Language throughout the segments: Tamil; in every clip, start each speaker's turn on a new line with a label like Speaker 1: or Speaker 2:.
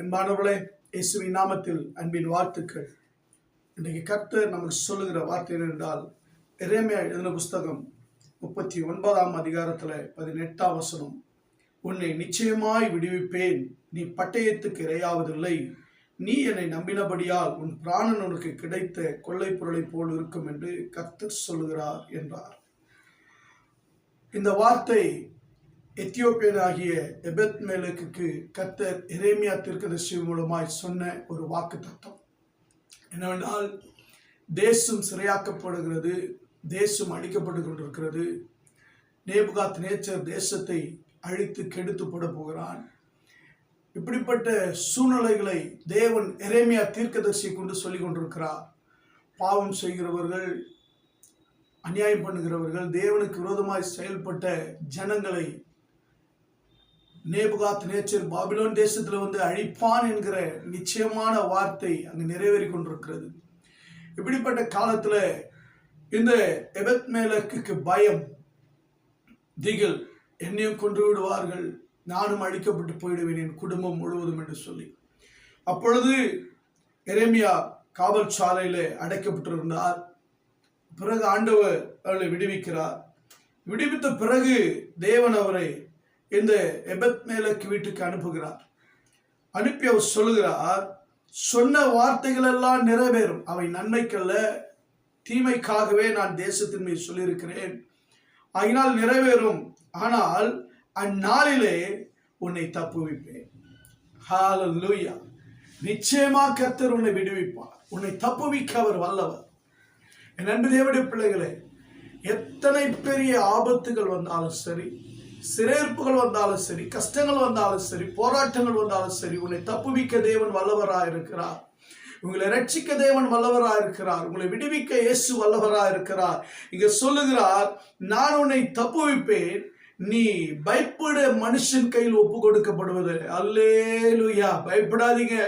Speaker 1: அன்பானவர்களே, இயேசுவின் நாமத்தில் அன்பின் வாழ்த்துக்கள். இன்றைக்கு கர்த்தர் நமக்கு சொல்லுகிற வார்த்தை என்றால், எரேமியா எழுதின புஸ்தகம் 39ஆம் அதிகாரத்தில் 18ஆம் வசனம். உன்னை நிச்சயமாய் விடுவிப்பேன், நீ பட்டயத்துக்கு இரையாவதில்லை, நீ என்னை நம்பினபடியால் உன் பிராணன் உனக்கு கிடைத்த கொள்ளை பொருளை போல் இருக்கும் என்று கர்த்தர் சொல்லுகிறார் என்றார். இந்த வார்த்தை எத்தியோப்பியனாகிய எபெத்மெலேக்குக்கு கர்த்தர் எரேமியா தீர்க்கதரிசி மூலமாய் சொன்ன ஒரு வாக்கு தத்தம் என்னவென்றால், தேசம் சிறையாக்கப்படுகிறது, தேசம் அழிக்கப்பட்டு கொண்டிருக்கிறது. நேபுகாத்நேச்சர் தேசத்தை அழித்து கெடுத்து போட போகிறான். இப்படிப்பட்ட சூழ்நிலைகளை தேவன் எரேமியா தீர்க்கதரிசி கொண்டு சொல்லிக் கொண்டிருக்கிறார். பாவம் செய்கிறவர்கள், அநியாயம் பண்ணுகிறவர்கள், தேவனுக்கு விரோதமாய் செயல்பட்ட ஜனங்களை நேபுகாத்நேச்சர் பாபிலோன் தேசத்தில் வந்து அழிப்பான் என்கிற நிச்சயமான வார்த்தை அங்கு நிறைவேறி கொண்டிருக்கிறது. இப்படிப்பட்ட காலத்தில் இந்த எபெத்மெலேக்குக்கு பயம், திகில், என்னையும் கொன்று விடுவார்கள், நானும் அழிக்கப்பட்டு போயிடுவேன், என் குடும்பம் முழுவதும் என்று சொல்லி. அப்பொழுது எரேமியா காவல் சாலையில் அடைக்கப்பட்டிருந்தார். பிறகு ஆண்டவர் அவளை விடுவிக்கிறார். விடுவித்த பிறகு தேவன் அவரை இந்த எபெத்மெலேக்கு வீட்டுக்கு அனுப்புகிறார். அனுப்பி அவர் சொல்லுகிறார், சொன்ன வார்த்தைகள் எல்லாம் நிறைவேறும், அவை நன்மைக்கல்ல தீமைக்காகவே நான் தேசத்தின் மீது சொல்லியிருக்கிறேன், ஆகினால் நிறைவேறும். ஆனால் அந்நாளிலே உன்னை தப்புவிப்பேன். ஹல்லேலூயா! நிச்சயமா கர்த்தர் உன்னை விடுவிப்பார், உன்னை தப்புவிக்க அவர் வல்லவர். என் அன்பு தேவனுடைய பிள்ளைகளே, எத்தனை பெரிய ஆபத்துகள் வந்தாலும் சரி, சிறையிருப்புகள் வந்தாலும் சரி, கஷ்டங்கள் வந்தாலும் சரி, போராட்டங்கள் வந்தாலும் சரி, உன்னை தப்புவிக்க தேவன் வல்லவராக இருக்கிறார். உங்களை ரட்சிக்க தேவன் வல்லவராக இருக்கிறார். உங்களை விடுவிக்க இயேசு வல்லவராக இருக்கிறார். இங்க சொல்லுகிறார், நான் உன்னை தப்புவிப்பேன், நீ பயப்பட மனுஷன் கையில் ஒப்பு கொடுக்கப்படுவது. அல்லேலூயா! பயப்படாதீங்க.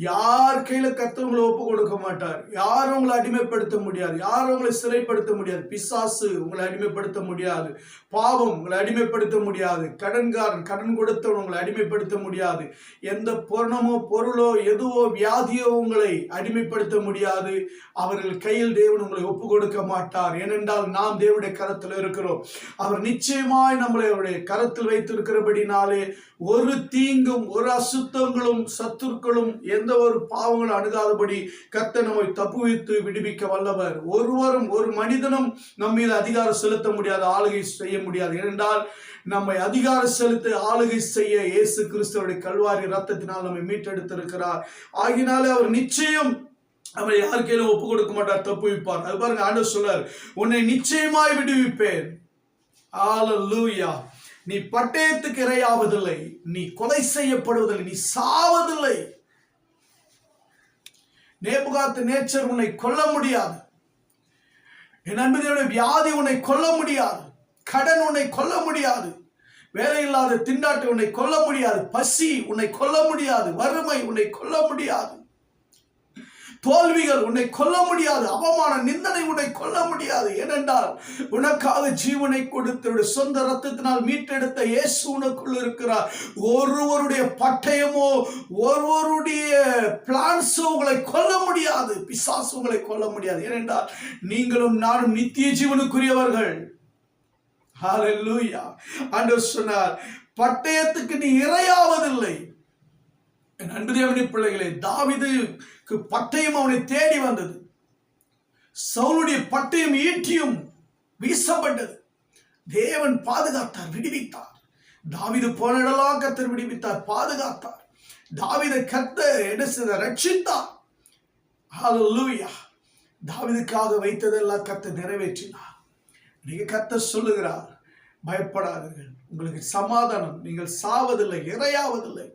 Speaker 1: யார் கையில கர்த்தர் உங்களை ஒப்பு கொடுக்க மாட்டார். யாரும் உங்களை அடிமைப்படுத்த முடியாது, யாரும் உங்களை சிறைப்படுத்த முடியாது. பிசாசு உங்களை அடிமைப்படுத்த முடியாது, பாவம் உங்களை அடிமைப்படுத்த முடியாது, கடன்காரன், கடன் கொடுத்தவன் உங்களை அடிமைப்படுத்த முடியாது, எந்த பொருணமோ பொருளோ எதுவோ வியாதியோ உங்களை அடிமைப்படுத்த முடியாது. அவர்கள் கையில் தேவன் உங்களை ஒப்பு கொடுக்க மாட்டார். ஏனென்றால் நாம் தேவனுடைய கரத்தில் இருக்கிறோம். அவர் நிச்சயமாய் நம்மளை அவருடைய கரத்தில் வைத்திருக்கிறபடினாலே ஒரு தீங்கும் ஒரு அசுத்தங்களும் சத்துருக்களும் எந்த ஒரு பாவங்களும் அணுகாதபடி கர்த்தர் நம்மை தப்புவித்து விடுவிக்க வல்லவர். ஒருவரும் ஒரு மனிதனும் நம் மீது அதிகாரம் செலுத்த முடியாது, ஆளுகை செய்ய முடியாது. ஏனென்றால் நம்மை அதிகாரம் செலுத்த ஆளுகை செய்ய இயேசு கிறிஸ்துவுடைய கல்வாரி ரத்தத்தினால் நம்மை மீட்டெடுத்திருக்கிறார். ஆகினாலே அவர் நிச்சயம் அவர் யார் கையிலும் ஒப்பு கொடுக்க மாட்டார், தப்புவிப்பார். அது பாருங்க, ஆண்டவர் சொல்றார், உன்னை நிச்சயமாய் விடுவிப்பேன். ஹல்லேலூயா! நீ பட்டயத்துக்கு இரையாவதில்லை, நீ கொலை செய்யப்படுவதில்லை, நீ சாவதில்லை. நேபுகாத்நேச்சர் உன்னை கொல்ல முடியாது. என் அன்புடைய வியாதி உன்னை கொல்ல முடியாது, கடன் உன்னை கொல்ல முடியாது, வேலையில்லாத திண்டாட்டம் உன்னை கொல்ல முடியாது, பசி உன்னை கொல்ல முடியாது, வறுமை உன்னை கொல்ல முடியாது, தோல்விகள் உன்னை கொல்ல முடியாது, அவமான நிந்தனை உன்னை கொல்ல முடியாது. ஏனென்றால் உனக்காக ஜீவனை கொடுத்த சொந்த ரத்தத்தினால் மீட்டெடுத்த இயேசு உனக்குள் இருக்கிறார். ஒருவருடைய பட்டயமோ ஒருவருடைய பிளான்ஸோ உங்களை கொல்ல முடியாது, பிசாசு உங்களை கொல்ல முடியாது. ஏனென்றால் நீங்களும் நானும் நித்திய ஜீவனுக்குரியவர்கள். ஹல்லேலூயா! ஆண்டவர் சொன்னார், பட்டயத்துக்கு நீ இரையாவதில்லை. என் அன்பு தேவனுடைய பிள்ளைகளே, தாவீதுக்கு பட்டயம் அவனை தேடி வந்தது. சவுலுடைய பட்டயம் ஈட்டியும் வீசப்பட்டது. தேவன் பாதுகாத்தார், விடுவித்தார். தாவீது போன இடலாம் கர்த்தர் விடுவித்தார், பாதுகாத்தார். தாவீதை கர்த்தர் என்ன செய்தார்? ரட்சித்தார். ஹல்லேலூயா! தாவீதுக்காக வைத்ததெல்லாம் கர்த்தர் நிறைவேற்றினார். நீங்க கர்த்தர் சொல்லுகிறார், பயப்படாதீர்கள், உங்களுக்கு சமாதானம், நீங்கள் சாவதில்லை, இரையாவதில்லை,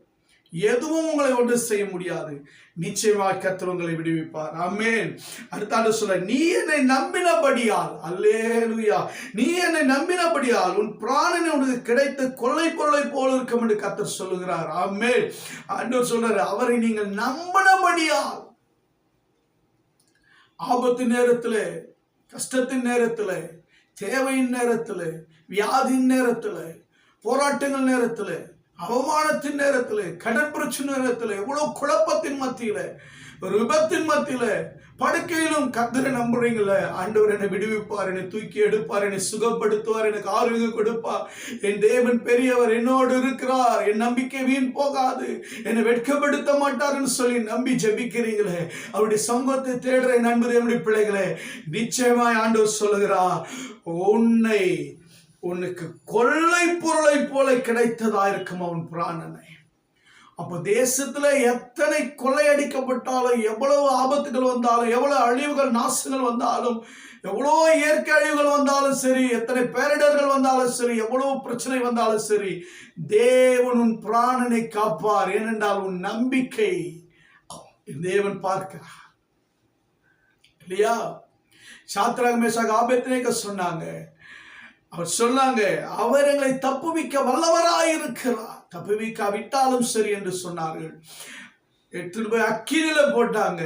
Speaker 1: எதுவும் உங்களை ஒன்று செய்ய முடியாது, நிச்சயமாக கர்த்தர் உங்களை விடுவிப்பார். ஆமென். அடுத்த சொல்ல, நீ என்னை நம்பினபடியால், அல்லேலூயா, நீ என்னை நம்பினபடியால் உன் பிராணனை உனக்கு கிடைத்த கொள்ளை பொருளை போல இருக்கும் என்று கர்த்தர் சொல்லுகிறார். ஆமென். ஆண்டவர் சொல்றாரு, அவரை நீங்கள் நம்பினபடியால் ஆபத்து நேரத்தில், கஷ்டத்தின் நேரத்தில், தேவையின் நேரத்தில், வியாதியின் நேரத்தில், போராட்டங்கள் நேரத்தில், அவமானத்தின் நேரத்தில், கடன் பிரச்சனை நேரத்தில், எவ்வளவு குழப்பத்தின் மத்தியில, ஒரு விபத்தின் மத்தியில, படுக்கையிலும் கர்த்தரை நம்புறீங்கள, ஆண்டவர் என்னை விடுவிப்பார், என்னை தூக்கி எடுப்பார், என்னை சுகப்படுத்துவார், எனக்கு ஆரோக்கியம் கொடுப்பார், என் தேவன் பெரியவர், என்னோடு இருக்கிறார், என் நம்பிக்கை வீண் போகாது, என்னை வெட்கப்படுத்த மாட்டார்னு சொல்லி நம்பி ஜெபிக்கிறீங்களே, அவருடைய சமூகத்தை தேடுற என் அன்பு தேவனுடைய பிள்ளைகளே, நிச்சயமாய் ஆண்டவர் சொல்லுகிறார், உனக்கு கொள்ளை பொருளை போல கிடைத்ததா இருக்கும் அவன் பிராணனை. அப்போ தேசத்துல எத்தனை கொள்ளையடிக்கப்பட்டாலும், எவ்வளவு ஆபத்துகள் வந்தாலும், எவ்வளவு அழிவுகள் நாசங்கள் வந்தாலும், எவ்வளோ இயற்கை அழிவுகள் வந்தாலும் சரி, எத்தனை பேரிடர்கள் வந்தாலும் சரி, எவ்வளவு பிரச்சனை வந்தாலும் சரி, தேவன் உன் பிராணனை காப்பார். ஏனென்றால் உன் நம்பிக்கை தேவன் பார்க்கிறார் இல்லையா? சாத்ராக் மேஷாக் ஆபேத்நேகோ சொன்னாங்க, அவர் எங்களை தப்புவிக்க வல்லவராயிருக்கிறார், தப்புவிக்காவிட்டாலும் சரி என்று சொன்னார்கள். எடுத்துட்டு போய் அக்கினியில போட்டாங்க.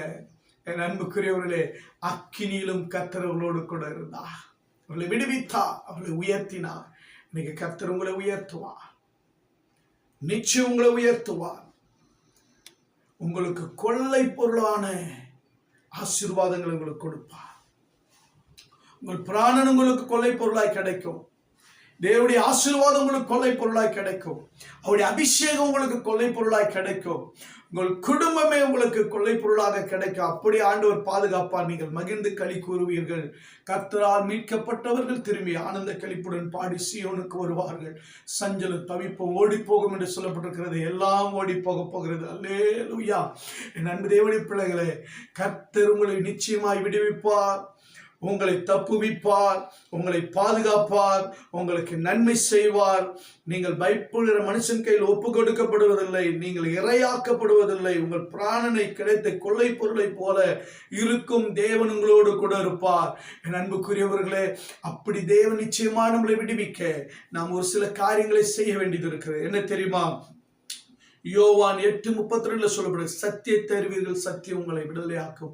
Speaker 1: என் அன்புக்குரியவர்களே, அக்கினியிலும் கர்த்தர் அவர்களோடு கூட இருந்தார், அவர்களை விடுவித்தார், அவர்களை உயர்த்தினார். இன்னைக்கு கர்த்தர் உங்களை உயர்த்துவார், நிச்சயம் உங்களை உயர்த்துவார். உங்களுக்கு கொள்ளை பொருளான ஆசீர்வாதங்களை உங்களுக்கு கொடுப்பார். உங்கள் பிராணன் உங்களுக்கு கொள்ளை பொருளாய் கிடைக்கும். தேவனுடைய ஆசீர்வாதம் உங்களுக்கு கொள்ளை பொருளாய் கிடைக்கும். அவருடைய அபிஷேகம் உங்களுக்கு கொள்ளை பொருளாய் கிடைக்கும். உங்கள் குடும்பமே உங்களுக்கு கொள்ளை பொருளாக கிடைக்கும். அப்படி ஆண்டவர் பாதுகாப்பார். நீங்கள் மகிழ்ந்து களி கூறுவீர்கள். கர்த்தரால் மீட்கப்பட்டவர்கள் திரும்பி ஆனந்த களிப்புடன் பாடி சீயோனுக்கு வருவார்கள். சஞ்சலம் தவிப்பும் ஓடி போகும் என்று சொல்லப்பட்டிருக்கிறது. எல்லாம் ஓடி போக போகிறது. அல்லேலூயா. என் அன்பு தேவனுடைய பிள்ளைகளே, கர்த்தர் உங்களை நிச்சயமாய் விடுவிப்பார், உங்களை தப்புவிப்பார், உங்களை பாதுகாப்பார், உங்களுக்கு நன்மை செய்வார். நீங்கள் பயப்படுகிற மனுஷன் கையில் ஒப்பு கொடுக்கப்படுவதில்லை, நீங்கள் இரையாக்கப்படுவதில்லை. உங்கள் பிராணனை கிடைத்த கொள்ளை பொருளை போல இருக்கும். தேவன் உங்களோடு கூட இருப்பார். என் அன்புக்குரியவர்களே, அப்படி தேவன் நிச்சயமா நம்மளை விடுவிக்க நாம் ஒரு சில காரியங்களை செய்ய வேண்டியது இருக்கிறது. என்ன தெரியுமா? யோவான் 8:32 சொல்லப்படுது, சத்தியத்தை அறிவீர்கள், சத்தியம் உங்களை விடுதலையாக்கும்.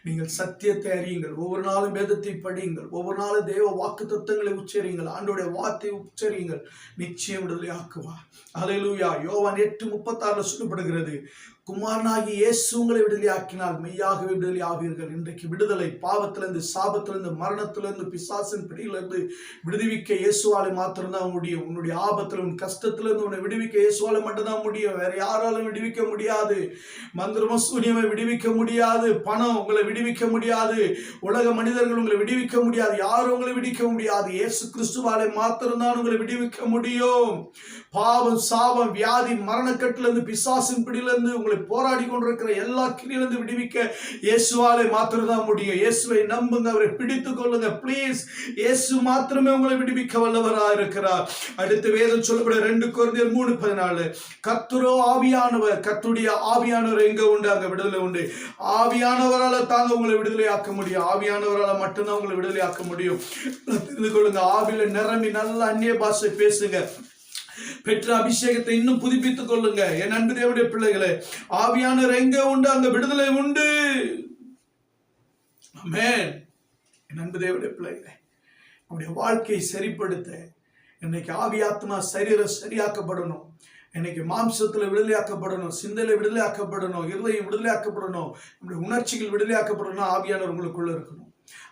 Speaker 1: நீங்கள் சத்தியத்தை அறியுங்கள். ஒவ்வொரு நாளும் வேதத்தை படியுங்கள். ஒவ்வொரு நாளும் தேவ வாக்கு தத்துவங்களை உச்சரியுங்கள். ஆண்டோடைய வார்த்தையை உச்சரியுங்கள். நிச்சயம் விடுதலையாக்குவார். அல்லேலூயா. யோவான் 8:36 சொல்லப்படுகிறது, குமாரனாகி இயேசு உங்களை விடுதலையாக்கினால் மெய்யாகவே விடுதலை ஆவீர்கள். இன்றைக்கு விடுதலை பாவத்திலிருந்து, சாபத்திலிருந்து, மரணத்திலிருந்து, பிசாசின் பிடியிலிருந்து விடுவிக்க இயேசுவாலை மாத்திரம்தான் முடியும். உன்னுடைய ஆபத்தில், உன் கஷ்டத்திலிருந்து உன்னை விடுவிக்க இயேசுவாலை மட்டும்தான் முடியும். வேற யாராலும் விடுவிக்க முடியாது. மந்திரமோ சூனியமை விடுவிக்க முடியாது. பணம் உங்களை விடுவிக்க முடியாது. உலக மனிதர்கள் உங்களை விடுவிக்க முடியாது. யாரும் உங்களை விடுவிக்க முடியாது. இயேசு கிறிஸ்துவாலை மாத்திரம்தான் உங்களை விடுவிக்க முடியும். பாவம், சாபம், வியாதி, மரணக்கட்டிலிருந்து, பிசாசின் பிடியிலிருந்து, உங்களை போராடி கொண்டிருக்கிற எல்லா கிரியிலிருந்து விடுவிக்க இயேசுவாலை மாத்திரம்தான் முடியும். இயேசுவை நம்புங்க, அவரை பிடித்துக் கொள்ளுங்க. பிளீஸ், இயேசு மாத்திரமே உங்களை விடுவிக்க வல்லவராக இருக்கிறார். அடுத்து வேதம் சொல்லப்பட 2 கொரிந்தியர் 3:14, கர்த்தரோ ஆவியானவர். கர்த்தருடைய ஆவியானவர் எங்க உண்டு, அங்க விடுதலை உண்டு. ஆவியானவரால் தாங்க உங்களை விடுதலையாக்க முடியும். ஆவியானவரால் மட்டும்தான் உங்களை விடுதலையாக்க முடியும். தெரிந்து கொள்ளுங்க. ஆவியில நிரம்பி நல்ல அந்நிய பாஷை பேசுங்க. பெற்ற அபிஷேகத்தை இன்னும் புதுப்பித்துக் கொள்ளுங்க. என் அன்பு தேவனுடைய பிள்ளைகளே, ஆவியானவர் எங்க உண்டு, அங்க விடுதலை உண்டு. ஆமென். என் அன்பு தேவனுடைய பிள்ளைகளே, நம்முடைய வாழ்க்கையை சரிப்படுத்த இன்னைக்கு ஆவி, ஆத்மா, சரீரம் சரியாக்கப்படணும். இன்னைக்கு மாம்சத்துல விடுதலையாக்கப்படணும், சிந்தையில விடுதலையாக்கப்படணும், இருதயம் விடுதலையாக்கப்படணும், நம்முடைய உணர்ச்சிகள் விடுதலையாக்கப்படணும். ஆவியானவர் உங்களுக்குள்ள இருக்கணும்.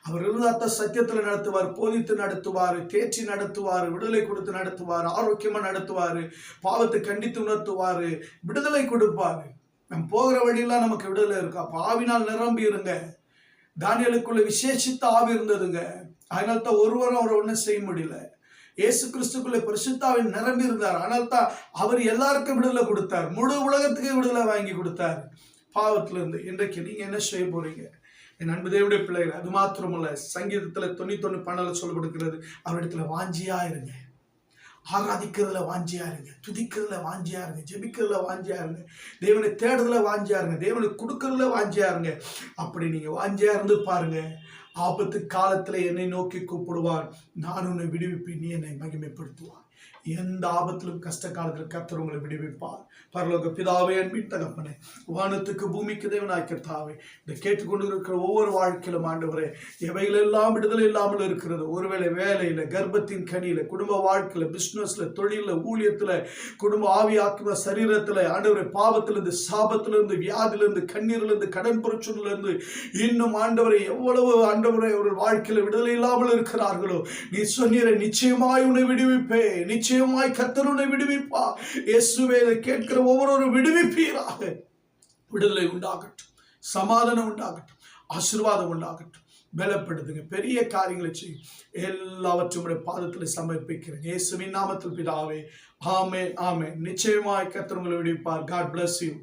Speaker 1: அவர் இருந்தாத்த சத்தியத்துல நடத்துவார், போதித்து நடத்துவார், தேற்றி நடத்துவார், விடுதலை கொடுத்து நடத்துவார், ஆரோக்கியமா நடத்துவார், பாவத்தை கண்டித்து உணர்த்துவார், விடுதலை கொடுப்பாரு. நம்ம போகிற வழியெல்லாம் நமக்கு விடுதலை இருக்கு. அப்ப ஆவினால் நிரம்பி இருங்க. தானியேலுக்குள்ள விசேஷித்த ஆவி இருந்ததுங்க. அதனால தான் ஒருவரும் அவரை ஒன்றும் செய்ய முடியல. இயேசு கிறிஸ்துக்குள்ள பரிசுத்தாவின் நிரம்பி இருந்தார். ஆனால் தான் அவர் எல்லாருக்கும் விடுதலை கொடுத்தார். முழு உலகத்துக்கு விடுதலை வாங்கி கொடுத்தார் பாவத்திலிருந்து. இன்றைக்கு நீங்க என்ன செய்ய போறீங்க? என் அன்பு தேவனுடைய பிள்ளைகள், அது மாத்திரமல்ல, சங்கீதத்துல 91:12 சொல்லப்படுகிறது, அவரிடத்துல வாஞ்சியா இருங்க, ஆராதிக்கிறதுல வாஞ்சியா இருங்க, துதிக்கிறதுல வாஞ்சியா இருங்க, ஜெபிக்கிறதுல வாஞ்சியா இருங்க, தேவனை தேடுறதுல வாஞ்சியா இருங்க, தேவனுக்கு கொடுக்கறதுல வாஞ்சியா இருங்க. அப்படி நீங்க வாஞ்சியா இருந்து பாருங்க. ஆபத்து காலத்துல என்னை நோக்கி கூப்பிடுவார், நான் உன்னை விடுவிப்பேன், நீ என்னை மகிமைப்படுத்துவார். எந்த ஆபத்திலும் கஷ்ட காலத்தில் கர்த்தர் உங்களை விடுவிப்பார். பரலோக பிதாவே, அன்பின் தகப்பனே, வானத்துக்கு பூமிக்கு தேவனாய் கர்த்தாவே, இதை கேட்டுக்கொண்டு இருக்கிற ஒவ்வொரு வாழ்க்கையிலும் ஆண்டவரே, எவைகளெல்லாம் விடுதலை இல்லாமல் இருக்கிறது, ஒருவேளை வேலையில, கர்ப்பத்தின் கனியில, குடும்ப வாழ்க்கையில, பிசினஸ்ல, தொழில, ஊழியத்துல, குடும்ப ஆவி ஆத்ம சரீரத்துல, ஆண்டவரே, பாவத்திலிருந்து, சாபத்திலிருந்து, வியாதிலிருந்து, கண்ணீரிலிருந்து, கடன் பிரச்சனையிலிருந்து, இன்னும் ஆண்டவரை எவ்வளவு ஆண்டவரை அவர்கள் வாழ்க்கையில விடுதலை இல்லாமல் இருக்கிறார்களோ, நீ சொன்னீரை, நிச்சயமாய் உன்னை விடுவிப்பே, நிச்சயமாய் கர்த்தர் உன்னை விடுவிப்பா. இயேசுவே, இதை கேட்கிற ஒவ்வொரு விடுவிப்பீராக. விடுதலை உண்டாகட்டும், சமாதானம் உண்டாகட்டும், ஆசீர்வாதம் உண்டாகட்டும். பலப்படுத்துங்க, பெரிய காரியங்களை செய்யும். எல்லாவற்றையும் பாதத்தில் சமர்ப்பிக்கிறேன் இயேசுவின் நாமத்தில் பிதாவே. ஆமென், ஆமென். நிச்சயமாய் கர்த்தர் உங்களை விடுவிப்பார். God bless you.